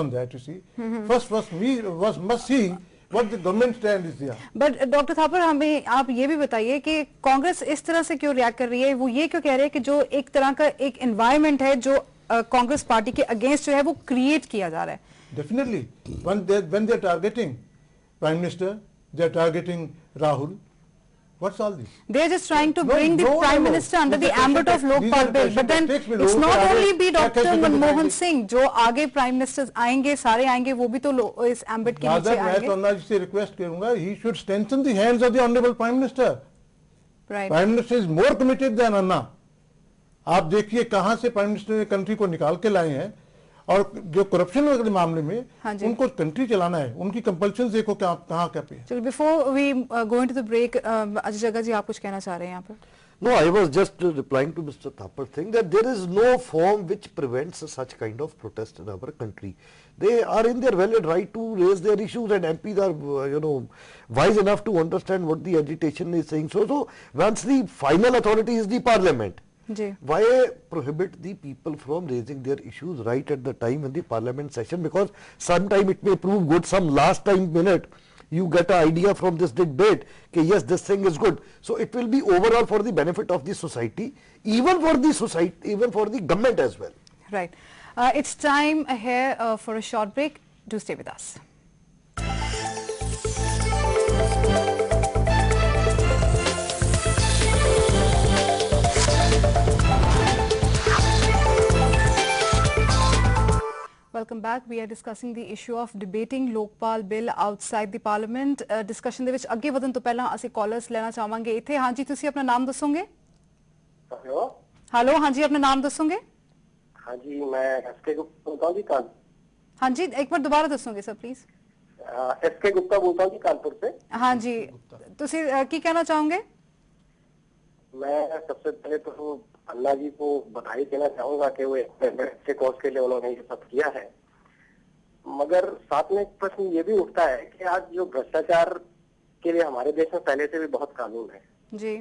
on that, you see. First must see what the government stand is there. But doctor Thapar, हमें आप ये भी बताइए कि कांग्रेस इस तरह से क्यों रिएक्ट कर रही है? वो ये क्यों कह रहे हैं कि जो एक तरह का एक एनवायरनमेंट है जो कांग्रेस पार्टी के अगेंस्ट जो है वो क्रिएट किया जा रहा है? Definitely, when they are targeting Prime Minister, they are targeting Rahul. What's all this? They are just trying to bring the Prime Minister under the ambit of Lokpal bill. But then it's not only be Dr. Manmohan Singh जो आगे Prime Ministers आएंगे, सारे आएंगे, वो भी तो इस ambit के नीचे आएंगे. मैं तो से request करूँगा, he should strengthen the hands of the Honorable Prime Minister. Right. Prime Minister is more committed than Anna. आप देखिए कहाँ से Prime Minister ने कंट्री को निकाल के लाए हैं, और जो करप्शन के मामले में उनको कंट्री चलाना है, उनकी कंपल्शन देखो क्या कहाँ क्या पे. चलो, before we go into the break, Ajay Jagga ji आप कुछ कहना चाह रहे हैं यहाँ पर? No, I was just replying to Mr. Thapar thing that there is no form which prevents such kind of protest in our country. They are in their valid right to raise their issues, and MPs are, wise enough to understand what the agitation is saying. So once the final authority is the parliament, why prohibit the people from raising their issues right at the time in the parliament session? Because sometime it may prove good, some last time minute you get an idea from this debate that yes, this thing is good. So it will be overall for the benefit of the society, even for the government as well. Right. It's time here for a short break. Do stay with us. Welcome back. We are discussing the issue of debating Lokpal bill outside the parliament. Discussion ਦੇ ਵਿੱਚ ਅੱਗੇ ਵਧਣ ਤੋਂ ਪਹਿਲਾਂ ਅਸੀਂ callers ਲੈਣਾ ਚਾਹਾਂਗੇ ਇੱਥੇ. ਹਾਂਜੀ, ਤੁਸੀਂ ਆਪਣਾ ਨਾਮ ਦੱਸੋਗੇ? ਹੈਲੋ, ਹਾਂਜੀ, ਆਪਣਾ ਨਾਮ ਦੱਸੋਗੇ? ਹਾਂਜੀ, मैं एसके गुप्ता बोलता हूँ जी कानपुर. ਹਾਂਜੀ, एक बार दोबारा ਦੱਸੋਗੇ सर प्लीज? एसके गुप्ता बोलता हूँ जी कानपुर से. ਹਾਂਜੀ, ਤੁਸੀਂ ਕੀ ਕਹਿਣਾ ਚਾਹੋਗੇ? मैं सबसे पहले तो अन्ना जी को बधाई देना चाहूंगा कि वो अच्छे कॉज के लिए उन्होंने ये सब किया है. मगर साथ में प्रश्न ये भी उठता है कि आज जो भ्रष्टाचार के लिए हमारे देश में पहले से भी बहुत कानून है जी,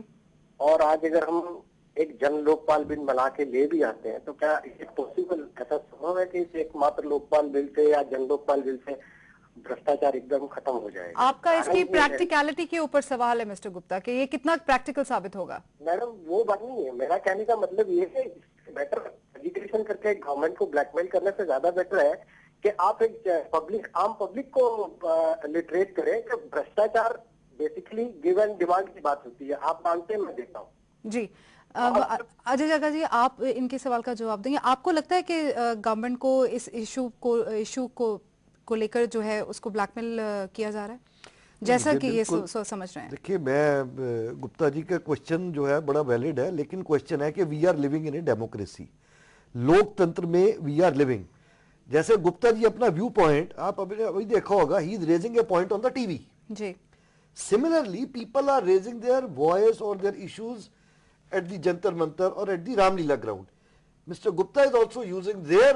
और आज अगर हम एक जन लोकपाल बिल बना के ले भी आते हैं तो क्या ये पॉसिबल, ऐसा संभव है कि इस एकमात्र लोकपाल बिल से या जन लोकपाल बिल से भ्रष्टाचार एकदम खत्म हो जाएगा? आपका इसकी प्रैक्टिकलिटी के ऊपर सवाल है मिस्टर गुप्ता कि ये कितना प्रैक्टिकल साबित होगा? मैडम वो बात नहीं है, मेरा कहने का मतलब ये है बेटर एजुकेशन करके गवर्नमेंट को ब्लैकमेल करने से ज्यादा बेटर है कि आप एक आम पब्लिक को लिटरेट करें कि भ्रष्टाचार बेसिकली गिव एंड डिमांड की बात होती है. आप मानते हैं, मैं देता हूँ जी. अजय जग्गा जी, आप इनके सवाल का जवाब देंगे. आपको लगता है कि गवर्नमेंट को इस इशू को लेकर जो है उसको ब्लैकमेल किया जा रहा है, जैसा कि ये समझ रहे हैं? देखिए, मैं गुप्ता जी का क्वेश्चन जो है बड़ा वैलिड है, लेकिन क्वेश्चन है कि we are living in a democracy, लोकतंत्र में वी आर लिविंग. जैसे गुप्ता जी अपना व्यू पॉइंट आप अभी देखा होगा, he is raising a point on the TV. जी. Similarly people are raising their voice और their issues at the Jantar Mantar or at the Ramlila ground. Mr. Gupta is also using their,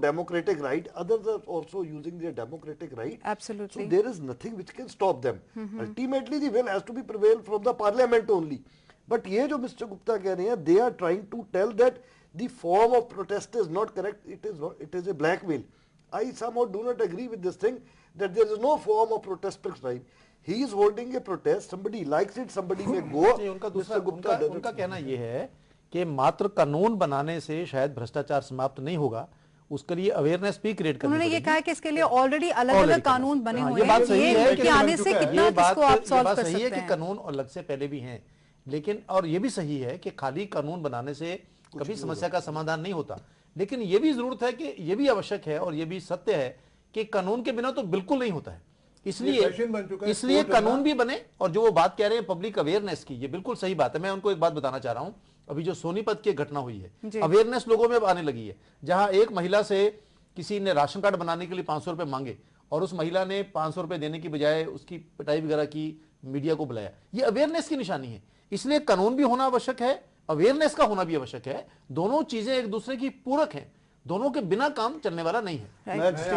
democratic right. Others are also using their democratic right. Absolutely. So there is nothing which can stop them. Ultimately, the will has to be prevailed from the parliament only. But ये जो Mr. Gupta कह रहे हैं, they are trying to tell that the form of protest is not correct. It is not. It is a blackmail. I somehow do not agree with this thing that there is no form of protest prescribed. He is holding a protest. Somebody likes it, somebody may go. उनका कहना यह है कि मात्र कानून बनाने से शायद भ्रष्टाचार समाप्त नहीं होगा, उसके लिए अवेयरनेस भी क्रिएट करनी उन्होंने ये कहा कि इसके लिए ऑलरेडी अलग-अलग कानून बने हुए हैं. ये बात सही है कि आने से कितना इसको आप सॉल्व कर सकते हैं. कि कानून अलग से पहले भी हैं, लेकिन और ये भी सही है कि खाली कानून बनाने से कभी समस्या का समाधान नहीं होता. लेकिन ये भी जरूरत है कि ये भी आवश्यक है और ये भी सत्य है कि कानून के बिना तो बिल्कुल नहीं होता है. इसलिए कानून भी बने. और जो वो बात कह रहे हैं पब्लिक अवेयरनेस की, ये बिल्कुल सही बात है. मैं उनको एक बात बताना चाह रहा हूं, अभी जो सोनीपत की घटना हुई है, अवेयरनेस लोगों में अब आने लगी है. जहां एक महिला से किसी ने राशन कार्ड बनाने के लिए 500 रुपए मांगे और उस महिला ने 500 रुपए देने की बजाय उसकी पिटाई वगैरह की, मीडिया को बुलाया. ये अवेयरनेस की निशानी है. इसलिए कानून भी होना आवश्यक है, अवेयरनेस का होना भी आवश्यक है. दोनों चीजें एक दूसरे की पूरक हैं, दोनों के बिना काम चलने वाला नहीं है.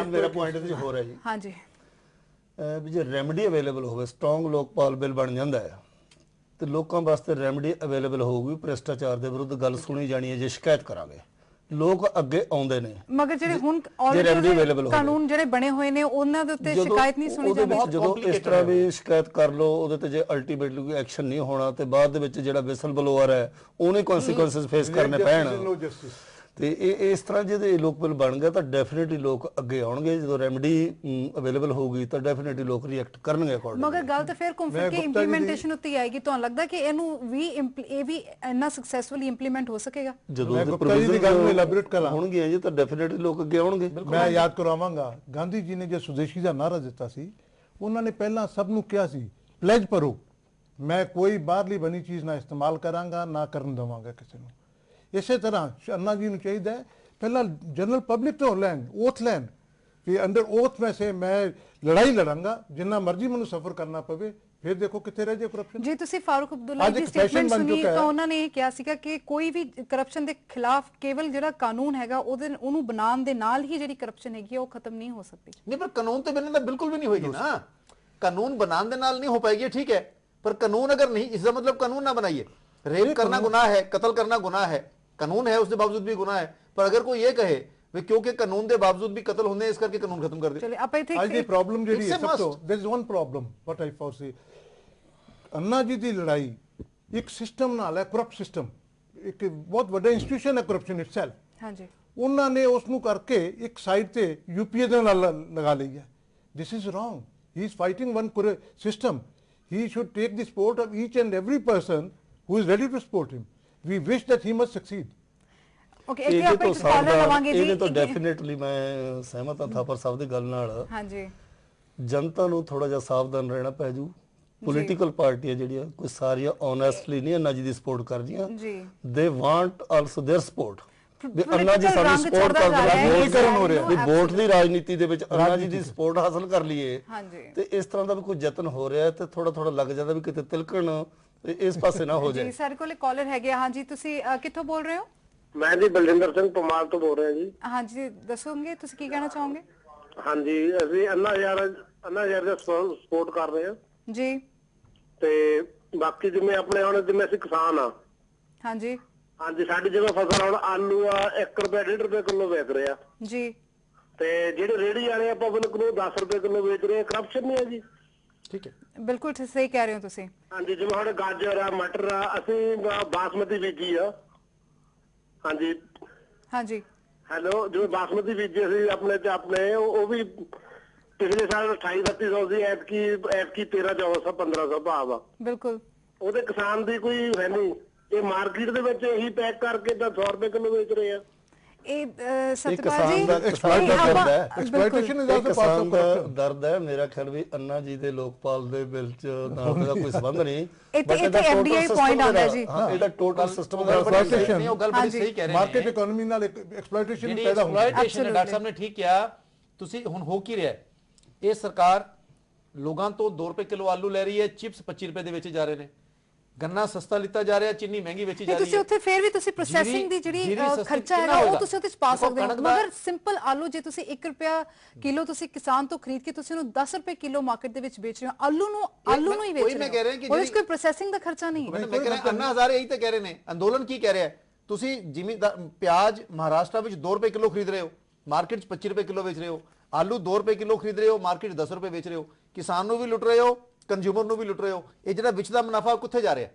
मेरा पॉइंट हो रहा है हाँ जी, भी जो रेमडी अवेलेबल हो, स्ट्रोंग लोकपाल बिल बन जाता है तो लोगों वास्ते रेमडी अवेलेबल होगी. भ्रष्टाचार के विरुद्ध गल सुनी जानी है, जो शिकायत करांगे ਲੋਕ ਅੱਗੇ ਆਉਂਦੇ ਨੇ, ਮਗਰ ਜਿਹੜੇ ਹੁਣ remedy available ਆਲਰੇਡੀ ਕਾਨੂੰਨ ਜਿਹੜੇ ਬਣੇ ਹੋਏ ਨੇ ਉਹਨਾਂ ਦੇ ਉੱਤੇ ਸ਼ਿਕਾਇਤ ਨਹੀਂ ਸੁਣੀ ਜਾਂਦੀ। ਜਦੋਂ ਇਸ ਤਰ੍ਹਾਂ ਵੀ ਸ਼ਿਕਾਇਤ ਕਰ ਲੋ ਉਹਦੇ ਤੇ ਜੇ ਅਲਟੀਮੇਟਲੀ ਕੋਈ ਐਕਸ਼ਨ ਨਹੀਂ ਹੋਣਾ ਤੇ ਬਾਅਦ ਦੇ ਵਿੱਚ ਜਿਹੜਾ ਵਿਸਲ ਬਲੋਅਰ ਹੈ ਉਹਨੇ ਕਨਸੀਕੁਐਂਸਸ ਫੇਸ ਕਰਨੇ ਪੈਣ ਤੇ ਇਹ ਇਸ ਤਰ੍ਹਾਂ ਜਿਹਦੇ ਲੋਕ ਬਿੱਲ ਬਣ ਗਿਆ ਤਾਂ ਡੈਫੀਨਿਟਲੀ ਲੋਕ ਅੱਗੇ ਆਉਣਗੇ। ਜਦੋਂ ਰੈਮਡੀ ਅਵੇਲੇਬਲ ਹੋਊਗੀ ਤਾਂ ਡੈਫੀਨਿਟਲੀ ਲੋਕ ਰਿਐਕਟ ਕਰਨਗੇ ਅਕੋਰਡਿੰਗ। ਮਗਰ ਗੱਲ ਤਾਂ ਫਿਰ ਘੁੰਮ ਫਿਰ ਕੇ ਇੰਪਲੀਮੈਂਟੇਸ਼ਨ ਉੱਤੇ ਆਏਗੀ। ਤੁਹਾਨੂੰ ਲੱਗਦਾ ਕਿ ਇਹਨੂੰ ਵੀ ਇਹ ਵੀ ਇੰਨਾ ਸਕਸੈਸਫੁਲੀ ਇੰਪਲੀਮੈਂਟ ਹੋ ਸਕੇਗਾ? ਜਦੋਂ ਦੇ ਪ੍ਰੋਵੀਜ਼ਨ ਇਲੈਬੋਰੇਟ ਕਰਾਂ ਹੋਣਗੇ ਜੀ ਤਾਂ ਡੈਫੀਨਿਟਲੀ ਲੋਕ ਅੱਗੇ ਆਉਣਗੇ। ਮੈਂ ਯਾਦ ਕਰਵਾਵਾਂਗਾ ਗਾਂਧੀ ਜੀ ਨੇ ਜੋ ਸੁਦੇਸ਼ੀ ਦਾ ਨਾਰਾ ਦਿੱਤਾ ਸੀ, ਉਹਨਾਂ ਨੇ ਪਹਿਲਾਂ ਸਭ ਨੂੰ ਕਿਹਾ ਸੀ ਪਲੇਜ ਭਰੋ, ਮੈਂ ਕੋਈ ਬਾਹਰਲੀ ਬਣੀ ਚੀਜ਼ ਨਾ ਇਸਤੇਮਾਲ ਕਰਾਂਗਾ, ਨਾ ਕਰਨ ਦੇਵਾਂਗਾ ਕਿਸੇ ਨੂੰ। ਇਸੇ ਤਰ੍ਹਾਂ ਅੰਨਾ ਜੀ ਨੂੰ ਚਾਹੀਦਾ ਪਹਿਲਾਂ ਜਨਰਲ ਪਬਲਿਕ ਤੋਂ ਲੈਣ, ਓਥ ਲੈਣ ਕਿ ਅੰਡਰ ਓਥ ਮੈਂ ਸੇ ਮੈਂ ਲੜਾਈ ਲੜਾਂਗਾ, ਜਿੰਨਾ ਮਰਜ਼ੀ ਮੈਨੂੰ ਸਫਰ ਕਰਨਾ ਪਵੇ, ਫਿਰ ਦੇਖੋ ਕਿੱਥੇ ਰਹਿ ਜਾਏ ਕਰਪਸ਼ਨ। ਜੀ ਤੁਸੀਂ ਫਾਰੂਕ ਅਬਦੁੱਲਾ ਦੀ ਸਟੇਟਮੈਂਟ ਸੁਣੀ ਤਾਂ ਉਹਨਾਂ ਨੇ ਇਹ ਕਿਹਾ ਸੀਗਾ ਕਿ ਕੋਈ ਵੀ ਕਰਪਸ਼ਨ ਦੇ ਖਿਲਾਫ ਕੇਵਲ ਜਿਹੜਾ ਕਾਨੂੰਨ ਹੈਗਾ ਉਹਨੂੰ ਬਣਾਉਣ ਦੇ ਨਾਲ ਹੀ ਜਿਹੜੀ ਕਰਪਸ਼ਨ ਹੈਗੀ ਉਹ ਖਤਮ ਨਹੀਂ ਹੋ ਸਕਦੀ। ਨਹੀਂ, ਪਰ ਕਾਨੂੰਨ ਤੇ ਬਿਨਾਂ ਤਾਂ ਬਿਲਕੁਲ ਵੀ ਨਹੀਂ ਹੋਏਗੀ ਨਾ। ਕਾਨੂੰਨ ਬਣਾਉਣ ਦੇ ਨਾਲ ਨਹੀਂ ਹੋ ਪਾएगी, ठीक है, पर कानून अगर नहीं, इसका मतलब कानून ना बनाइए। रेप करना गुनाह है, कत्ल करना गुनाह है, कानून है उसके बावजूद भी गुनाह है। पर अगर कोई ये कहे वे क्योंकि कानून के बावजूद भी कत्ल होने इस करके कानून खत्म कर दे। चलिए अब आई थिंक आज ये प्रॉब्लम ਜਿਹੜੀ ਹੈ ਸਭ ਤੋਂ there is one problem what I foresee Anna ji ਦੀ ਲੜਾਈ ਇੱਕ ਸਿਸਟਮ ਨਾਲ ਹੈ, ਕਰਪਟ ਸਿਸਟਮ, ਇੱਕ ਬਹੁਤ ਵੱਡਾ ਇੰਸਟੀਟਿਊਸ਼ਨ ਹੈ ਕਰਪਸ਼ਨ ਇਟਸੈਲਫ। ਹਾਂਜੀ, ਉਹਨਾਂ ਨੇ ਉਸ ਨੂੰ ਕਰਕੇ ਇੱਕ ਸਾਈਡ ਤੇ ਯੂਪੀਏ ਦੇ ਨਾਲ ਲਗਾ ਲਈ ਹੈ। This is wrong. He is fighting one system. he should take the support of each and every person who is ready to support him. We wish that he must succeed. Okay, ਇਹਦੇ ਤੋਂ collar ਲਵਾਂਗੇ ਜੀ। ਇਹਦੇ ਤੋਂ definitely ਮੈਂ ਸਹਿਮਤ ਹਾਂ ਥਾਪਰ ਸਾਹਿਬ ਦੀ ਗੱਲ ਨਾਲ। ਹਾਂਜੀ, ਜਨਤਾ ਨੂੰ ਥੋੜਾ ਜਿਹਾ ਸਾਵਧਾਨ ਰਹਿਣਾ ਪੈ ਜੂ। ਪੋਲੀਟੀਕਲ ਪਾਰਟੀਆਂ ਜਿਹੜੀਆਂ ਕੋਈ ਸਾਰੀਆਂ ਓਨੈਸਟਲੀ ਨਹੀਂ ਅੰਨਾ ਜੀ ਦੀ ਸਪੋਰਟ ਕਰਦੀਆਂ ਜੀ। They want also their support. ਵੀ ਅੰਨਾ ਜੀ ਸਾਡੀ ਸਪੋਰਟ ਕਰਦੇ ਵੀ ਵੋਟ ਦੀ ਰਾਜਨੀਤੀ ਦੇ ਵਿੱਚ ਅੰਨਾ ਜੀ ਦੀ ਸਪੋਰਟ ਹਾਸਲ ਕਰ ਲਈਏ ਤੇ ਇਸ ਤਰ੍ਹਾਂ ਦਾ ਵੀ ਕੋਈ ਯਤਨ ਹੋ ਰਿਹਾ ਤੇ ਥੋੜਾ ਥੋੜਾ ਲੱਗ ਜਾਂਦਾ ਵੀ ਕਿਤੇ ਤਿਲਕਣ ਇਸ ਪਾਸੇ ਨਾ ਹੋ ਜਾਏ। ਜੀ ਸਾਡੇ ਕੋਲੇ ਕਾਲਰ ਹੈਗੇ। ਹਾਂਜੀ, ਤੁਸੀਂ ਕਿੱਥੋਂ ਬੋਲ ਰਹੇ ਹੋ? ਮੈਂ ਜੀ ਬਲਜਿੰਦਰ ਸਿੰਘ ਪਮਾਲ ਤੋਂ ਬੋਲ ਰਿਹਾ ਜੀ। ਹਾਂਜੀ, ਦੱਸੋਗੇ ਤੁਸੀਂ ਕੀ ਕਹਿਣਾ ਚਾਹੋਗੇ? ਹਾਂਜੀ, ਅਸੀਂ ਅੰਨਾ ਯਾਰ ਦਾ ਸਪੋਰਟ ਕਰ ਰਹੇ ਹਾਂ ਜੀ। ਤੇ ਬਾਕੀ ਜਿਵੇਂ ਆਪਣੇ ਹੁਣ ਜਿਵੇਂ ਅਸੀਂ ਕਿਸਾਨ ਆ। ਹਾਂਜੀ ਹਾਂਜੀ, ਸਾਡੀ ਜਿਵੇਂ ਫਸਲ ਹੁਣ ਆਲੂ ਆ 1 ਰੁਪਏ 1.5 ਰੁਪਏ ਕਿਲੋ ਵੇਚ ਰਹੇ ਆ ਜੀ। ਤੇ ਜਿਹੜੇ ਰੇਹੜੀ ਵਾਲੇ ਆ ਪਬਲਿਕ ਨੂੰ 10 ਰੁਪਏ ਕਿਲੋ ਵੇਚ ਰਹੇ ਆ, ਕਰਪਸ਼ਨ ਨਹੀਂ ਹੈ ਜੀ। ਠੀਕ ਹੈ, ਬਿਲਕੁਲ ਸਹੀ ਕਹਿ ਰਹੇ ਹੋ ਤੁਸੀਂ। ਹਾਂਜੀ, ਜਿਵੇਂ ਹੁਣ ਗਾਜਰ ਆ, ਮਟਰ ਆ, ਅਸੀਂ ਬਾਸਮਤੀ ਬੀਜੀ ਆ। ਹਾਂਜੀ ਹਾਂਜੀ, ਹੈਲੋ, ਜਿਵੇਂ ਬਾਸਮਤੀ ਬੀਜੀ ਅਸੀਂ ਆਪਣੇ ਉਹ ਵੀ ਪਿਛਲੇ ਸਾਲ 28-29 ਸੀ, ਐਤਕੀ 1300-1400 1500 ਭਾਵ ਆ। ਬਿਲਕੁਲ, ਉਹਦੇ ਕਿਸਾਨ ਦੀ ਕੋਈ ਹੈ ਨਹੀਂ। ਇਹ ਮਾਰਕੀਟ ਦੇ ਵਿੱਚ ਇਹੀ ਪੈਕ ਕਰਕੇ ਤਾਂ 100 ਰੁਪਏ ਕਿਲੋ ਵੇਚ ਰਹੇ ਆ। ਇਹ ਸਤਪਾਲ ਜੀ exploitation is also part of corruption. ਦਰਦ ਹੈ ਮੇਰਾ ਖਿਆਲ ਵੀ ਅੰਨਾ ਜੀ ਦੇ ਲੋਕਪਾਲ ਦੇ ਬਿੱਲ ਚ ਨਾ ਉਹਦਾ ਕੋਈ ਸੰਬੰਧ ਨਹੀਂ। ਇੱਥੇ ਐਫਡੀਆਈ ਪੁਆਇੰਟ ਆਉਂਦਾ ਜੀ। ਹਾਂ, ਇਹਦਾ ਟੋਟਲ ਸਿਸਟਮ ਦਾ ਐਕਸਪਲੋਇਟੇਸ਼ਨ ਨਹੀਂ, ਉਹ ਗੱਲ ਬੜੀ ਸਹੀ ਕਹਿ ਰਹੇ ਨੇ। ਮਾਰਕੀਟ ਇਕਨੋਮੀ ਨਾਲ ਐਕਸਪਲੋਇਟੇਸ਼ਨ ਪੈਦਾ ਹੁੰਦਾ ਹੈ। ਐਕਸਪਲੋਇਟੇਸ਼ਨ ਡਾਕਟਰ ਸਾਹਿਬ ਨੇ ਠੀਕ ਕਿਹਾ। ਤੁਸੀਂ ਹੁਣ ਹੋ ਕੀ ਰਿਹਾ? ਇਹ ਸਰਕਾਰ ਲੋਕਾਂ ਤੋਂ 2 ਰੁਪਏ ਕਿਲੋ ਆਲੂ ਲੈ ਰਹੀ ਹੈ, ਚਿਪਸ 25 ਰੁਪਏ ਦੇ ਵਿੱਚ ਜਾ ਰਹੇ ਨੇ, ਗੰਨਾ ਸਸਤਾ ਲਿੱਤਾ ਜਾ ਰਿਹਾ, ਚੀਨੀ ਮਹਿੰਗੀ ਵੇਚੀ ਜਾ ਰਹੀ ਹੈ। ਤੁਸੀਂ ਉੱਥੇ ਫੇਰ ਵੀ ਤੁਸੀਂ ਪ੍ਰੋਸੈਸਿੰਗ ਦੀ ਜਿਹੜੀ ਖਰਚਾ ਹੈਗਾ ਉਹ ਤੁਸੀਂ ਉੱਥੇ ਪਾ ਸਕਦੇ ਹੋ। ਮਗਰ ਸਿੰਪਲ ਆਲੂ ਜੇ ਤੁਸੀਂ 1 ਰੁਪਿਆ ਕਿਲੋ ਤੁਸੀਂ ਕਿਸਾਨ ਤੋਂ ਖਰੀਦ ਕੇ ਤੁਸੀਂ ਉਹਨੂੰ 10 ਰੁਪਏ ਕਿਲੋ ਮਾਰਕੀਟ ਦੇ ਵਿੱਚ ਵੇਚ ਰਹੇ ਹੋ, ਆਲੂ ਨੂੰ ਹੀ ਵੇਚ ਰਹੇ ਹੋ। ਕੋਈ ਪ੍ਰੋਸੈਸਿੰਗ ਦਾ ਖਰਚਾ ਨਹੀਂ ਹੈ। ਮੈਂ ਕਹਿ ਰਿਹਾ ਅੰਨਾ ਹਜ਼ਾਰੇ ਇਹੀ ਤਾਂ ਕਹਿ ਰਹੇ ਨੇ। ਅੰਦੋਲਨ ਕੀ ਕਹਿ ਰਿਹਾ? ਤੁਸੀਂ ਜਿਵੇਂ ਪਿਆਜ਼ ਮਹਾਰਾਸ਼ਟਰ ਵਿੱਚ 2 ਰੁਪਏ ਕਿਲੋ ਖਰੀਦ ਰਹੇ ਹੋ, ਮਾਰਕੀਟ 'ਚ 25 ਰੁਪਏ ਕਿਲੋ ਵੇਚ ਰਹੇ ਹੋ। ਆਲੂ 2 ਰੁਪਏ ਕਿਲੋ ਖਰੀਦ ਰਹੇ ਹੋ, ਮਾਰਕੀਟ 10 ਰੁਪਏ ਵੇਚ ਰਹੇ ਹੋ। ਕਿਸਾਨ ਨੂੰ ਵੀ ਲੁੱਟ ਰਹੇ ਹੋ, ਕੰਜ਼ਿਊਮਰ ਨੂੰ ਵੀ ਲੁੱਟ ਰਹੇ ਹੋ। ਇਹ ਜਿਹੜਾ ਵਿੱਚ ਦਾ ਮੁਨਾਫਾ ਕਿੱਥੇ ਜਾ ਰਿਹਾ?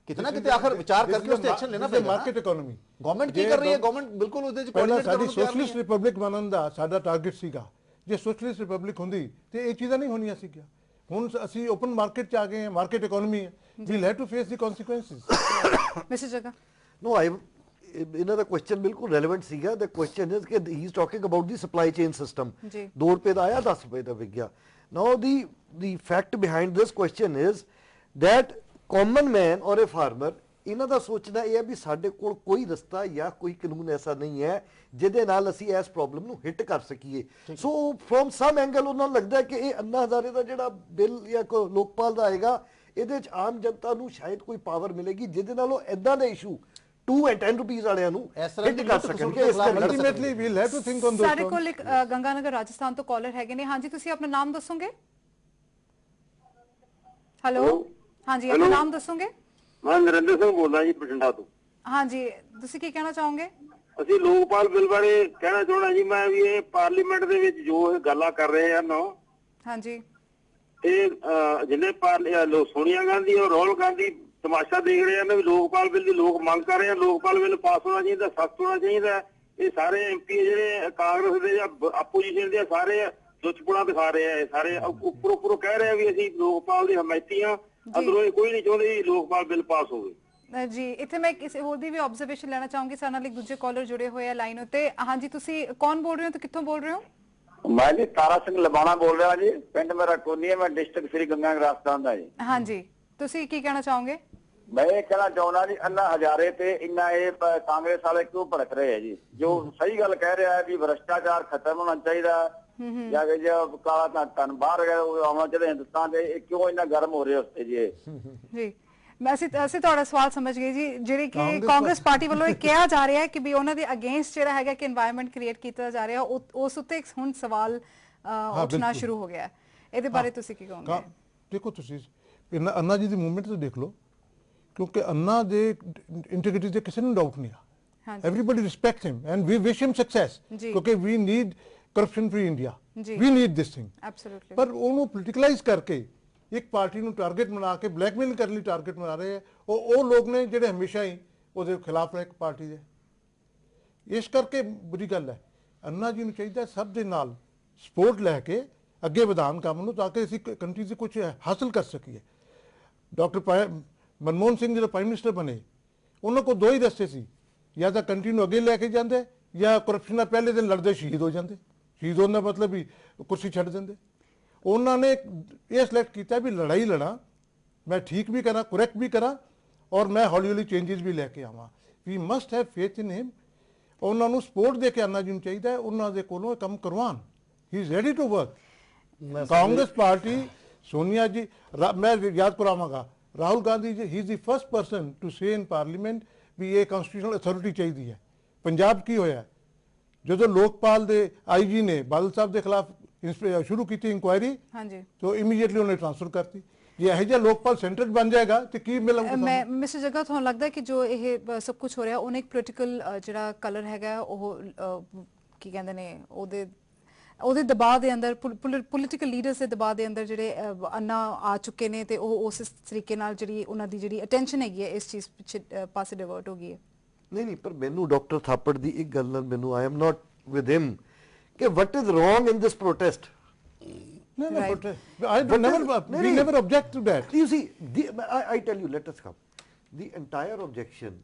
कितना कितने आखिर विचार करके उस पे एक्शन लेना पड़ेगा। मार्केट इकोनॉमी गवर्नमेंट की कर रही है, गवर्नमेंट बिल्कुल ਉਹਦੇ ਚ ਕੋਆਰਡੀਨੇਟ ਕਰਨ ਨੂੰ ਤਿਆਰ ਨਹੀਂ। ਸੋਸ਼ਲਿਸਟ ਰਿਪਬਲਿਕ ਬਣਨ ਦਾ ਸਾਡਾ ਟਾਰਗੇਟ ਸੀਗਾ। ਜੇ ਸੋਸ਼ਲਿਸਟ ਰਿਪਬਲਿਕ ਹੁੰਦੀ ਤੇ ਇਹ ਚੀਜ਼ਾਂ ਨਹੀਂ ਹੋਣੀਆਂ ਸੀਗੀਆਂ। ਹੁਣ ਅਸੀਂ ਓਪਨ ਮਾਰਕੀਟ ਚ ਆ ਗਏ ਹਾਂ, ਮਾਰਕੀਟ ਇਕਨੋਮੀ ਹੈ। Wheel have to face the consequences. Mister ਜਗਾ ਨੋ ਆਈ ਇਹਨਾਂ ਦਾ ਕੁਐਸਚਨ ਬਿਲਕੁਲ ਰੈਲੇਵੈਂਟ ਸੀਗਾ। ਦ ਕੁਐਸਚਨ ਇਜ਼ ਕਿ ਹੀ is talking about the supply chain system. 2 ਰੁਪਏ ਦਾ ਆਇਆ, 10 ਰੁਪਏ ਦਾ ਵਿਕ ਗਿਆ। ਨਾਓ ਦੀ fact behind this question is that common ਮੈਨ ਔਰ ਅ ਫਾਰਮਰ ਇਹਨਾਂ ਦਾ ਸੋਚਣਾ ਇਹ ਹੈ ਵੀ ਸਾਡੇ ਕੋਲ ਕੋਈ ਰਸਤਾ ਜਾਂ ਕੋਈ ਕਾਨੂੰਨ ਐਸਾ ਨਹੀਂ ਹੈ ਜਿਹਦੇ ਨਾਲ ਅਸੀਂ ਇਸ ਪ੍ਰੋਬਲਮ ਨੂੰ ਹਿੱਟ ਕਰ ਸਕੀਏ। ਸੋ ਫਰੋਮ ਸਮ ਐਂਗਲ ਉਹਨਾਂ ਨੂੰ ਲੱਗਦਾ ਕਿ ਇਹ ਅੰਨਾ ਹਜ਼ਾਰੇ ਦਾ ਜਿਹੜਾ ਬਿੱਲ ਜਾਂ ਲੋਕਪਾਲ ਦਾ ਆਏਗਾ, ਇਹਦੇ ਚ ਆਮ ਜਨਤਾ ਨੂੰ ਸ਼ਾਇਦ ਕੋਈ ਪਾਵਰ ਮਿਲੇਗੀ ਜਿਹਦੇ ਨਾਲ ਉਹ ਇਦਾਂ ਦੇ ਇਸ਼ੂ 2 and 10 ਰੁਪੀਸ ਵਾਲਿਆਂ ਨੂੰ ਹਿੱਟ ਕਰ ਸਕਣਗੇ। Ultimately we'll have to think on those. ਸਾਡੇ ਕੋਲ ਇੱਕ ਗੰਗਾਨਗਰ ਰਾਜਸਥਾਨ ਤੋਂ ਕਾਲਰ ਹੈਗੇ ਨੇ। ਹਾਂਜੀ, ਤੁਸੀਂ ਆਪਣਾ ਨਾਮ ਦੱਸੋਗੇ? ਹੈਲੋ, ਹਾਂਜੀ, ਆਪਣਾ ਨਾਮ ਦੱਸੋਗੇ? ਮੈਂ ਨਰਿੰਦਰ ਸਿੰਘ ਬੋਲਦਾ ਜੀ, ਬਠਿੰਡਾ ਤੋਂ। ਹਾਂਜੀ, ਤੁਸੀਂ ਕੀ ਕਹਿਣਾ ਚਾਹੋਗੇ? ਅਸੀਂ ਲੋਕਪਾਲ ਬਿੱਲ ਬਾਰੇ ਕਹਿਣਾ ਚਾਹੁੰਦਾ ਜੀ ਮੈਂ ਵੀ ਇਹ ਪਾਰਲੀਮੈਂਟ ਦੇ ਵਿੱਚ ਜੋ ਇਹ ਗੱਲਾਂ ਕਰ ਰਹੇ ਹਨ ਹਾਂਜੀ ਇਹ ਜਿੰਨੇ ਸੋਨੀਆ ਗਾਂਧੀ ਔਰ ਰਾਹੁਲ ਗਾਂਧੀ ਤਮਾਸ਼ਾ ਦੇਖ ਰਹੇ ਹਨ ਵੀ ਲੋਕਪਾਲ ਬਿੱਲ ਦੀ ਲੋਕ ਮੰਗ ਕਰ ਰਹੇ ਹਨ, ਲੋਕਪਾਲ ਬਿੱਲ ਪਾਸ ਹੋਣਾ ਚਾਹੀਦਾ, ਸਖਤ ਹੋਣਾ ਚਾਹੀਦਾ। ਇਹ ਸਾਰੇ ਐਮਪੀ ਜਿਹੜੇ ਕਾਂਗਰਸ ਦੇ ਜਾਂ ਆਪੋਜੀਸ਼ਨ ਦੇ ਸਾਰੇ ਦੁੱਚਪੁਣਾ ਦਿਖਾ ਰਹੇ ਆ, ਸਾਰੇ ਉੱਪਰੋਂ ਕਹਿ ਰਹੇ ਆ ਵੀ ਅਸੀਂ ਲੋਕਪਾਲ ਦੀ ਹਮਾਇਤੀ ਆ, ਅੰਦਰੋਂ ਕੋਈ ਨਹੀਂ ਚਾਹੁੰਦੇ ਲੋਕਪਾਲ ਬਿੱਲ ਪਾਸ ਹੋਵੇ। ਜੀ ਇੱਥੇ ਮੈਂ ਕਿਸੇ ਹੋਰ ਦੀ ਵੀ ਆਬਜ਼ਰਵੇਸ਼ਨ ਲੈਣਾ ਚਾਹੂੰਗੀ। ਸਾਡੇ ਨਾਲ ਇੱਕ ਦੂਜੇ ਕਾਲਰ ਜੁੜੇ ਹੋਏ ਆ ਲਾਈਨ ਉੱਤੇ। ਹਾਂਜੀ ਤੁਸੀਂ ਕੌਣ ਬੋਲ ਰਹੇ ਹੋ ਤੇ ਕਿੱਥੋਂ ਬੋਲ ਰਹੇ ਹੋ? ਮੈਂ ਜੀ ਤਾਰਾ ਸਿੰਘ ਲਬਾਣਾ ਬੋਲ ਰਿਹਾ ਜੀ, ਪਿੰਡ ਮੇਰਾ ਕੋਨੀ ਹੈ, ਮੈਂ ਡਿਸਟ੍ਰਿਕਟ ਸ੍ਰੀ ਗੰਗਾ ਰਾਜਸਥਾਨ ਦਾ ਜੀ। ਹਾਂਜੀ ਤੁਸੀਂ ਕੀ ਕਹਿਣਾ ਚਾਹੋਗੇ? ਮੈਂ ਇਹ ਕਹਿਣਾ ਚਾਹੁੰਦਾ ਜੀ ਅੰਨਾ ਹਜ਼ਾਰੇ ਤੇ ਇੰਨਾ ਇਹ ਕਾਂਗਰਸ ਵਾਲੇ ਕਿਉਂ ਭੜਕ ਰਹੇ ਹੈ ਜੀ, ਜੋ ਸਹੀ ਗੱਲ ਕਹਿ ਰਿਹਾ ਹੈ ਵੀ ਭ੍ਰਿਸ਼ਟਾਚਾਰ ਖਤਮ ਹੋਣਾ ਚਾਹੀਦਾ ਜਾਂ ਕਿ ਜੋ ਕਾਲਾ ਧਨ ਬਾਹਰ ਆਉਣਾ ਚਾਹੀਦਾ ਹਿੰਦੁਸਤਾਨ ਦੇ, ਇਹ ਕਿਉਂ ਇੰਨਾ ਗਰਮ ਹੋ ਰਿਹਾ ਉਸ ਤੇ ਜੀ? ਜੀ ਅਸੀਂ ਤੁਹਾਡਾ ਸਵਾਲ ਸਮਝ ਗਏ ਜੀ। ਜਿਹੜੀ ਕਿ ਕਾਂਗਰਸ ਪਾਰਟੀ ਵੱਲੋਂ ਇਹ ਕਿਹਾ ਜਾ ਰਿਹਾ ਹੈ ਕਿ ਵੀ ਉਹਨਾਂ ਦੇ ਅਗੇਂਸਟ ਜਿਹੜਾ ਹੈਗਾ ਕਿ এনवायरमेंट ਕ੍ਰੀਏਟ ਕੀਤਾ ਜਾ ਰਿਹਾ, ਉਸ ਉੱਤੇ ਹੁਣ ਸਵਾਲ ਉੱਠਣਾ ਸ਼ੁਰੂ ਹੋ ਗਿਆ। ਇਹਦੇ ਬਾਰੇ ਤੁਸੀਂ ਕੀ ਕਹੋਗੇ? ਦੇਖੋ ਤੁਸੀਂ ਅੰਨਾ ਜੀ ਦੀ ਮੂਵਮੈਂਟ ਤੇ ਦੇਖ ਲਓ, ਕਿਉਂਕਿ ਅੰਨਾ ਦੇ ਇੰਟੈਗ੍ਰਿਟੀ ਤੇ ਕਿਸੇ ਨੂੰ ਡਾਊਟ ਨਹੀਂ ਆ। Everybody respect him and we wish him success, ਕਿਉਂਕਿ we need corruption free India, we need this thing. Absolutely. ਪਰ ਉਹਨੂੰ ਪੋਲੀਟੀਕਲਾਈਜ਼ ਕਰਕੇ ਇੱਕ ਪਾਰਟੀ ਨੂੰ ਟਾਰਗੇਟ ਬਣਾ ਕੇ ਬਲੈਕਮੇਲ ਕਰਨ ਲਈ ਟਾਰਗੇਟ ਬਣਾ ਰਹੇ ਆ। ਉਹ ਲੋਕ ਨੇ ਜਿਹੜੇ ਹਮੇਸ਼ਾ ਹੀ ਉਹਦੇ ਖਿਲਾਫ ਰਹੇ ਪਾਰਟੀ ਦੇ। ਇਸ ਕਰਕੇ ਬੁਰੀ ਗੱਲ ਹੈ। ਅੰਨਾ ਜੀ ਨੂੰ ਚਾਹੀਦਾ ਸਭ ਦੇ ਨਾਲ ਸਪੋਰਟ ਲੈ ਕੇ ਅੱਗੇ ਵਧਾਉਣ ਕੰਮ ਨੂੰ, ਤਾਂ ਕਿ ਅਸੀਂ ਕੰਟਰੀ 'ਚ ਕੁਝ ਹਾਸਲ ਕਰ ਸਕੀਏ। ਡਾਕਟਰ ਮਨਮੋਹਨ ਸਿੰਘ ਜਦੋਂ ਪ੍ਰਾਈਮ ਮਿਨਿਸਟਰ ਬਣੇ, ਉਹਨਾਂ ਕੋਲ ਦੋ ਹੀ ਰਸਤੇ ਸੀ, ਜਾਂ ਤਾਂ ਕੰਟਰੀ ਨੂੰ ਅੱਗੇ ਲੈ ਕੇ ਜਾਂਦੇ ਜਾਂ ਕਰਪਸ਼ਨ ਨਾਲ ਪਹਿਲੇ ਦਿਨ ਲੜਦੇ ਸ਼ਹੀਦ ਹੋ ਜਾਂਦੇ। ਸ਼ਹੀਦ ਹੋਣ ਦਾ ਮਤਲਬ ਵੀ ਕੁਰਸੀ ਛੱਡ ਦਿੰਦੇ। ਉਹਨਾਂ ਨੇ ਇਹ ਸਿਲੈਕਟ ਕੀਤਾ ਵੀ ਲੜਾਈ ਲੜਾਂ, ਮੈਂ ਠੀਕ ਵੀ ਕਰਾਂ, ਕਰੈਕਟ ਵੀ ਕਰਾਂ, ਔਰ ਮੈਂ ਹੌਲੀ ਹੌਲੀ ਚੇਂਜਸ ਵੀ ਲੈ ਕੇ ਆਵਾਂ। ਵੀ ਮਸਟ ਹੈਵ ਫੇਥ ਇਨ ਹਿਮ। ਉਹਨਾਂ ਨੂੰ ਸਪੋਰਟ ਦੇ ਕੇ ਅੰਨਾ ਜੀ ਨੂੰ ਚਾਹੀਦਾ, ਉਹਨਾਂ ਦੇ ਕੋਲੋਂ ਕੰਮ ਕਰਵਾਉਣ। He is ready to work. Congress party Sonia ji, ਮੈਂ ਯਾਦ ਕਰਾਵਾਂਗਾ, Rahul Gandhi ji, he is the first person to say in parliament ਵੀ ਇਹ ਕਨਸਟੀਟਿਊਸ਼ਨਲ ਅਥਾਰਟੀ ਚਾਹੀਦੀ ਹੈ। ਪੰਜਾਬ ਕੀ ਹੋਇਆ, ਜਦੋਂ ਲੋਕਪਾਲ ਦੇ ਆਈਜੀ ਨੇ ਬਾਦਲ ਸਾਹਿਬ ਦੇ ਖਿਲਾਫ ਸ਼ੁਰੂ ਕੀਤੀ ਇਨਕੁਆਇਰੀ, तो ਇਮੀਡੀਏਟਲੀ ਉਹਨੇ ਟ੍ਰਾਂਸਫਰ ਕਰਤੀ। ਜੇ ਇਹੋ ਜਿਹਾ ਲੋਕਪਾਲ ਸੈਂਟਰ ਬਣ ਜਾਏਗਾ ਤੇ ਕੀ ਮਿਲੇਗਾ? ਮੈਂ ਮਿਸਟਰ ਜੱਗਾ, ਤੁਹਾਨੂੰ ਲੱਗਦਾ ਹੈ ਕਿ ਜੋ ਇਹ ਸਭ ਕੁਝ ਹੋ ਰਿਹਾ ਉਹਨੇ ਇੱਕ ਪੋਲੀਟੀਕਲ ਜਿਹੜਾ ਕਲਰ ਹੈਗਾ ਉਹ ਕੀ ਕਹਿੰਦੇ ਨੇ ਉਹਦੇ ਦਬਾਅ ਦੇ ਅੰਦਰ, ਪੋਲੀਟੀਕਲ ਲੀਡਰਸ ਦੇ ਦਬਾਅ ਦੇ ਅੰਦਰ ਜਿਹੜੇ ਅੰਨਾ ਆ ਚੁੱਕੇ ਨੇ ਤੇ ਉਹ ਉਸ ਤਰੀਕੇ ਨਾਲ ਜਿਹੜੀ ਉਹਨਾਂ ਦੀ ਜਿਹੜੀ ਅਟੈਂਸ਼ਨ ਹੈਗੀ ਹੈ ਇਸ ਚੀਜ਼ ਪਿੱਛੇ ਪਾਸੇ ਡਿਵਰਟ ਹੋ ਗਈ ਹੈ। ਨਹੀਂ ਪਰ ਮੈਨੂੰ ਡਾਕਟਰ ਥਾਪੜ ਦੀ ਇੱਕ ਗੱਲ ਨਾਲ ਮੈਨੂੰ I am not with him ਕਿ what is wrong in this protest? No, we never object to that. You see, I tell you, let us come. The entire objection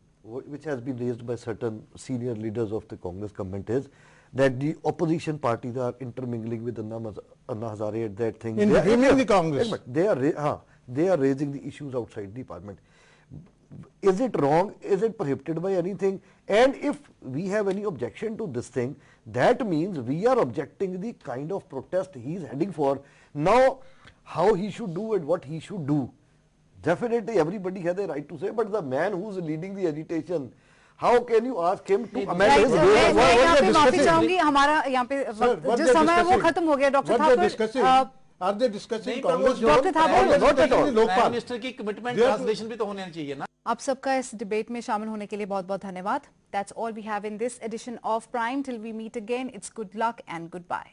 which has been raised by certain senior leaders of the Congress government is that the opposition parties are intermingling with Anna Hazare at that thing. In the Congress. They are raising the issues outside the parliament. Is it wrong? Is it prohibited by anything? And if we have any objection to this thing, that means we are objecting the kind of protest he is heading for. Now, how he should do it, what he should do, definitely everybody has a right to say, but the man who is leading the agitation, how can you ask him to amend his ways? मैं यहाँ पे माफी चाहूंगी, हमारा यहाँ पे जो समय है वो खत्म हो गया। Doctor Thapar Are they discussing Congress? Doctor Thapar prime minister की कमिटमेंट ट्रांसलेशन भी तो होना चाहिए ना। आप सबका इस डिबेट में शामिल होने के लिए बहुत बहुत धन्यवाद। That's all we have in this edition of Prime. Till we meet again, it's good luck and goodbye.